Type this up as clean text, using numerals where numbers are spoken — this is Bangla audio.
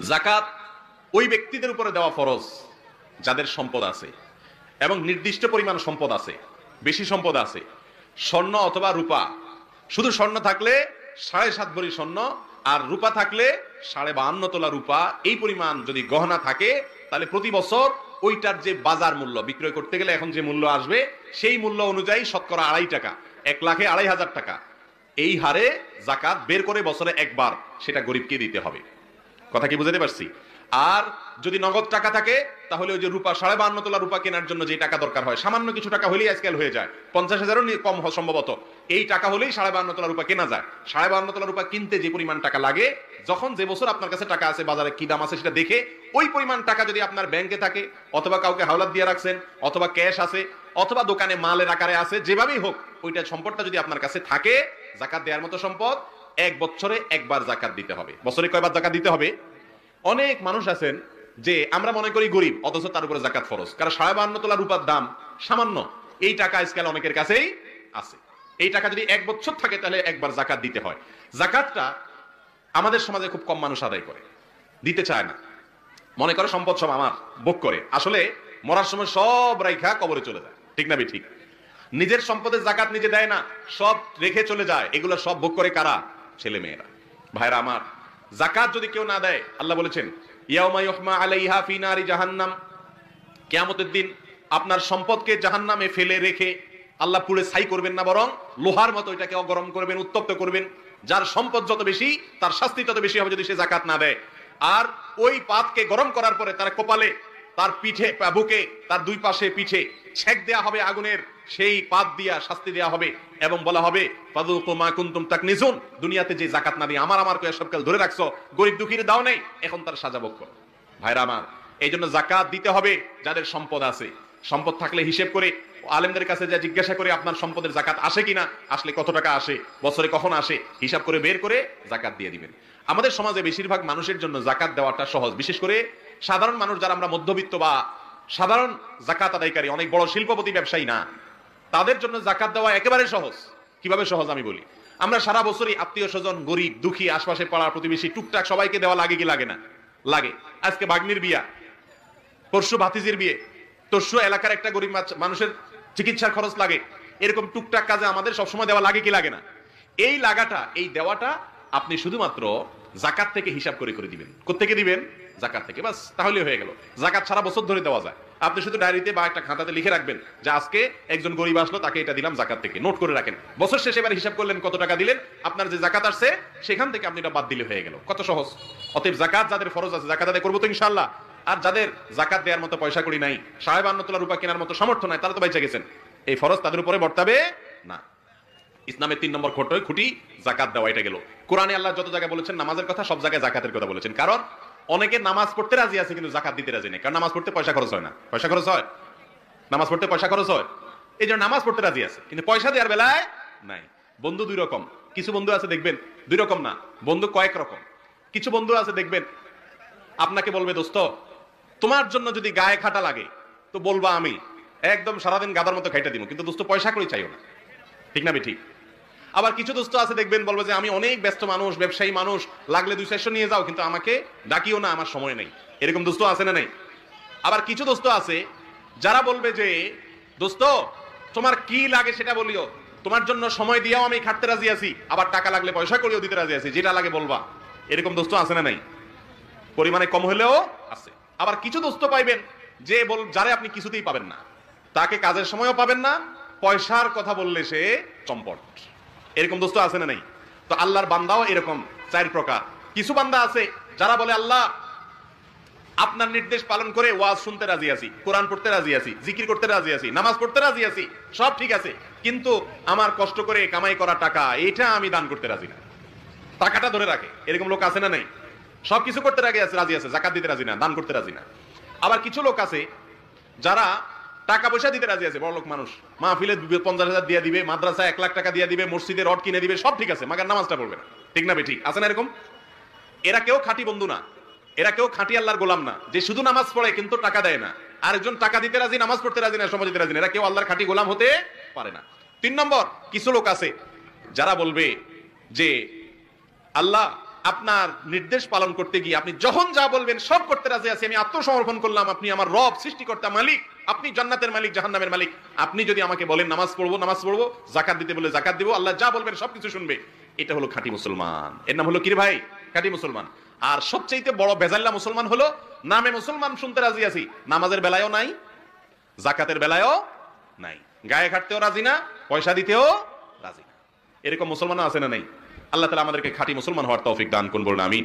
যাকাত ওই ব্যক্তিদের উপরে দেওয়া ফরজ যাদের সম্পদ আছে এবং নির্দিষ্ট পরিমাণ সম্পদ আছে, বেশি সম্পদ আছে। স্বর্ণ অথবা রূপা, শুধু স্বর্ণ থাকলে 7.5 ভরি স্বর্ণ আর রূপা থাকলে 52.5 তোলা রূপা, এই পরিমাণ যদি গহনা থাকে তাহলে প্রতি বছর ওইটার যে বাজার মূল্য, বিক্রয় করতে গেলে এখন যে মূল্য আসবে সেই মূল্য অনুযায়ী শতকরা 2.5 টাকা, 1,02,000 টাকা, এই হারে যাকাত বের করে বছরে একবার সেটা গরিবকে দিতে হবে। কথা কি বুঝাতে পারছি? আর যদি নগদ টাকা থাকে তাহলে ওই যে রূপা 52.5 তোলা রূপা কেনার জন্য যে টাকা দরকার হয়, সামান্য কিছু টাকা হলেই আজকাল হয়ে যায়, 50,000-ও কম সম্ভবত, এই টাকা হলেই 52.5 তোলা রূপা কেনা যায়। 52.5 তোলা রূপা কিনতে যে পরিমাণ টাকা লাগে, যখন যে বছর আপনার কাছে টাকা আছে বাজারে কি দাম আছে সেটা দেখে ওই পরিমাণ টাকা যদি আপনার ব্যাংকে থাকে অথবা কাউকে হাওলাত দিয়ে রাখছেন অথবা ক্যাশ আছে অথবা দোকানে মালের আকারে আছে, যেভাবেই হোক ওইটা সম্পদটা যদি আপনার কাছে থাকে, যাকাত দেওয়ার মতো সম্পদ, এক বছরে একবার যাকাত দিতে হবে। বছরে কয়বার যাকাত দিতে হবে? অনেক মানুষ আছেন যে আমরা মনে করি গরিব, অথচ তার উপরে যাকাত ফরজ, কারণ 52 তোলা রূপার দাম সামান্য, এই টাকা আজকাল অনেকের কাছেই আছে। এই টাকা যদি এক বছর থাকে তাহলে একবার যাকাত দিতে হয়। যাকাতটা আমাদের সমাজে খুব কম মানুষ আদায় করে, দিতে চায় না, মনে করে সম্পদ সব আমার, ভোগ করে। আসলে মরার সময় সব রাইখা কবরে চলে যায়, ঠিক না ঠিক? নিজের সম্পদের যাকাত নিজে দেয় না, সব রেখে চলে যায়। এগুলো সব ভোগ করে কারা? ছেলে মেয়েরা। ভাইরা আমার, যাকাত যদি কেউ না দেয়, আল্লাহ বলেছেন ইয়াউমা ইউহমা আলাইহা ফি নারি জাহান্নাম, কিয়ামতের দিন আপনার সম্পদকে জাহান্নামে ফেলে রেখে আল্লাহ পুড়ে ছাই করবেন না, বরং লোহার মতো এটাকে গরম করবেন, উত্তপ্ত করবেন। যার সম্পদ যত বেশি তার শাস্তি তত বেশি হবে যদি সে যাকাত না দেয়। আর ওই পাতকে গরম করার পরে তার কপালে, তার পিঠে, বুকে, তার দুই পাশে পিঠে ছেক দেয়া হবে আগুনের, সেই পাত দিয়া শাস্তি দেয়া হবে এবং বলা হবে ফাযুকু মা কুনতুম তাকনিজুন, দুনিয়াতে যে যাকাত না দিয়ে আমার কয়ে সবকাল ধরে রাখছো, গরিব দুঃখীর দাও নেই, এখন তার সাজা ভোগ করো। ভাইরা আমার, এই জন্য যাকাত দিতে হবে যাদের সম্পদ আছে। সম্পদ থাকলে হিসেব করে আলেমদের কাছে যা জিজ্ঞাসা করে আপনার সম্পদের যাকাত আসে কিনা, আসলে কত টাকা আসে, বছরে কখন আসে, হিসাব করে বের করে যাকাত দিয়ে দিবেন। আমাদের সমাজে বেশিরভাগ মানুষের জন্য যাকাত দেওয়াটা সহজ, বিশেষ করে সাধারণ মানুষ যারা আমরা মধ্যবিত্ত বা সাধারণ যাকাত আদায়কারী, অনেক বড় শিল্পপতি ব্যবসায়ী না, তাদের জন্য যাকাত দেওয়া একেবারে সহজ। কিভাবে সহজ আমি বলি। আমরা সারা বছরই আত্মীয় স্বজন, গরিব দুঃখী, আশপাশে পাড়া প্রতিবেশী টুকটাক সবাইকে দেওয়া লাগে কি লাগে না? লাগে। আজকে ভাগ্নির বিয়া, পরশু ভাতিজির বিয়ে, তরশু এলাকার একটা গরিব মানুষের চিকিৎসার খরচ লাগে, এরকম টুকটাক কাজে আমাদের সবসময় দেওয়া লাগে কি লাগে না? এই লাগাটা, এই দেওয়াটা আপনি শুধুমাত্র যাকাত থেকে হিসাব করে করে দিবেন। কোত্থেকে দিবেন? যাকাত থেকে, বাস, তাহলে হয়ে গেল। যাকাত সারা বছর ধরে দেওয়া যায়। আপনি শুধু ডায়েরিতে বা একটা খাতাতে লিখে রাখবেন যে আজকে একজন গরিব আসলো, তাকে এটা দিলাম যাকাত থেকে, নোট করে রাখেন। বছর শেষে এবার হিসাব করলেন কত টাকা দিলেন, আপনার যে যাকাত আসছে সেখান থেকে আপনি এটা বাদ দিলে হয়ে গেল। কত সহজ। অতএব যাকাত যাদের ফরজ আছে, যাকাত আদায় করবো তো ইনশাআল্লাহ। আর যাদের যাকাত দেওয়ার মতো পয়সা কড়ি নাই, 52 তোলা রূপা কেনার মতো সামর্থ্য নাই, তারা তো বাইচা গেছেন, এই ফরজ তাদের উপরে বর্তাবে না। ইসলামের 3 নম্বর খুঁটি যাকাত দেওয়া, এটা গেল। কোরআনে আল্লাহ যত জায়গায় বলেছেন নামাজের কথা, সব জায়গায় যাকাতের কথা বলেছেন। কারণ অনেকে নামাজ পড়তে রাজি আছে কিন্তু যাকাত দিতে রাজি নেই, কারণ নামাজ পড়তে পয়সা খরচ হয় না। পয়সা খরচ হয়, নামাজ পড়তে পয়সা খরচ হয়, এই জন্য নামাজ পড়তে রাজি আছে কিন্তু পয়সা দেওয়ার বেলায় নাই। বন্ধু দুই রকম, কিছু বন্ধু আছে দেখবেন, দুই রকম না, বন্ধু কয়েক রকম। কিছু বন্ধু আছে দেখবেন আপনাকে বলবে দোস্ত তোমার জন্য যদি গায়ে খাটা লাগে তো বলবা আমি একদম সারাদিন গাদার মতো খাইটা দিব, কিন্তু দোস্ত পয়সা করে চাইও না, ঠিক না ঠিক? আবার কিছু দোস্ত আছে দেখবেন বলবে যে আমি অনেক ব্যস্ত মানুষ, ব্যবসায়ী মানুষ, লাগলে 200 নিয়ে যাও কিন্তু আমাকে ডাকিও না, আমার সময় নেই। এরকম দোস্ত আছে না নাই? আবার কিছু দোস্ত আছে যারা বলবে যে দোস্ত তোমার কি লাগে সেটা বলিও, তোমার জন্য সময় দিয়েও আমি খাটতে রাজি আছি, আবার টাকা লাগলে পয়সা করেও দিতে রাজি আছি, যেটা লাগে বলবা। এরকম দোস্ত আছে না নাই? পরিমাণে কম হলেও আছে। আবার কিছু দোস্ত পাইবেন যে যারে আপনি কিছুতেই পাবেন না, তাকে কাজের সময়ও পাবেন না, পয়সার কথা বললে সে চম্পট। এরকম দোস্ত আছে না নাই? তো আল্লাহর বান্দাও এরকম 4 প্রকার। কিছু বান্দা আছে যারা বলে আল্লাহ আপনার নির্দেশ পালন করে ওয়াজ শুনতে রাজি আছি, কোরআন পড়তে রাজি আছি, জিকির করতে রাজি আছি, নামাজ পড়তে রাজি আছি, সব ঠিক আছে, কিন্তু আমার কষ্ট করে কামাই করা টাকা এটা আমি দান করতে রাজি না, টাকাটা ধরে রাখে। এরকম লোক আছে না নাই? সবকিছু করতে রাজি আছে, যাকাত দিতে রাজি না, দান করতে রাজি না। আবার কিছু লোক আছে যারা টাকা পয়সা দিতে রাজি আছে, বড় লোক মানুষ, মাহফিলে 50,000 দিয়ে দিবে, মাদ্রাসা 1 লাখ টাকা দিয়ে দিবে, মসজিদে রড কিনে দিবে, সব ঠিক আছে, মাগার নামাজটা পড়বে না, ঠিক না ঠিক? আছে না এরকম? এরা কেউ খাঁটি বন্ধু না, এরা কেউ খাঁটি আল্লাহর গোলাম না, যে শুধু নামাজ পড়ে কিন্তু টাকা দেয় না, আরেকজন টাকা দিতে রাজি, নামাজ পড়তে রাজি না, সময় দিতে রাজি না, এরা কেউ আল্লাহর খাঁটি গোলাম হতে পারে না। 3 নম্বর, কিছু লোক আছে যারা বলবে যে আল্লাহ আপনার নির্দেশ পালন করতে গিয়ে আপনি যখন যা বলবেন সব করতে রাজি আছি, আমি আত্মসমর্পণ করলাম, আপনি আমার রব, সৃষ্টিকর্তা, মালিক, আপনি জান্নাতের মালিক, জাহান্নামের মালিক, আপনি যদি আমাকে বলেন নামাজ পড়বো নামাজ পড়বো, জাকাত দিতে বলে জাকাত দিব, আল্লাহ যা বলবেন সবকিছু শুনবে, এটা হলো খাঁটি মুসলমান। এর নাম হলো কি রে ভাই? খাঁটি মুসলমান। আর সবচেয়ে বড় বেজাল্লা মুসলমান হলো নামে মুসলমান, শুনতে রাজি আছি, নামাজের বেলায়ও নাই, জাকাতের বেলায়ও নাই, গায়ে খাটতেও রাজি না, পয়সা দিতেও রাজি না। এরকম মুসলমান আছে না নাই? আল্লাহ তাআলা আমাদেরকে খাঁটি মুসলমান হওয়ার তৌফিক দান করুন, বলুন আমিন।